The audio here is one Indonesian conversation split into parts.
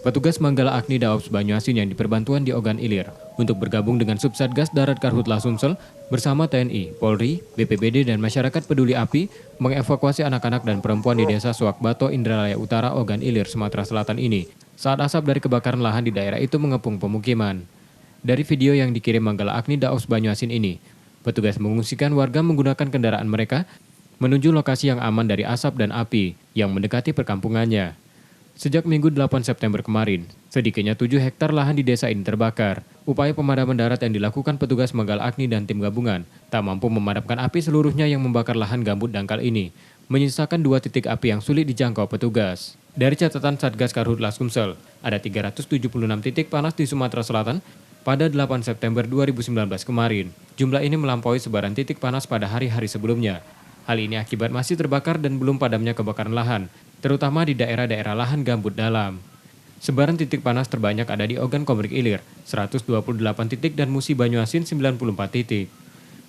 Petugas Manggala Agni Daops Banyuasin yang diperbantuan di Ogan Ilir untuk bergabung dengan Subsatgas Darat Karhutla Sumsel bersama TNI, Polri, BPBD dan masyarakat peduli api mengevakuasi anak-anak dan perempuan di desa Suakbato, Indralaya Utara, Ogan Ilir, Sumatera Selatan ini saat asap dari kebakaran lahan di daerah itu mengepung pemukiman. Dari video yang dikirim Manggala Agni Daops Banyuasin ini, petugas mengungsikan warga menggunakan kendaraan mereka menuju lokasi yang aman dari asap dan api yang mendekati perkampungannya. Sejak Minggu 8 September kemarin, sedikitnya 7 hektar lahan di desa ini terbakar. Upaya pemadaman darat yang dilakukan petugas Manggala Agni dan tim gabungan tak mampu memadamkan api seluruhnya yang membakar lahan gambut dangkal ini, menyisakan 2 titik api yang sulit dijangkau petugas. Dari catatan Satgas Karhutla Sumsel, ada 376 titik panas di Sumatera Selatan pada 8 September 2019 kemarin. Jumlah ini melampaui sebaran titik panas pada hari-hari sebelumnya. Hal ini akibat masih terbakar dan belum padamnya kebakaran lahan, terutama di daerah-daerah lahan gambut dalam. Sebaran titik panas terbanyak ada di Ogan Komering Ilir, 128 titik dan Musi Banyuasin 94 titik.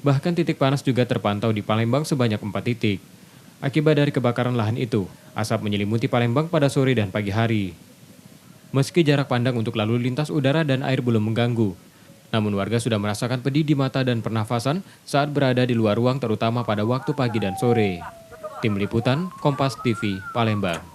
Bahkan titik panas juga terpantau di Palembang sebanyak 4 titik. Akibat dari kebakaran lahan itu, asap menyelimuti Palembang pada sore dan pagi hari. Meski jarak pandang untuk lalu lintas udara dan air belum mengganggu, namun warga sudah merasakan pedih di mata dan pernafasan saat berada di luar ruang terutama pada waktu pagi dan sore. Tim Liputan, Kompas TV, Palembang.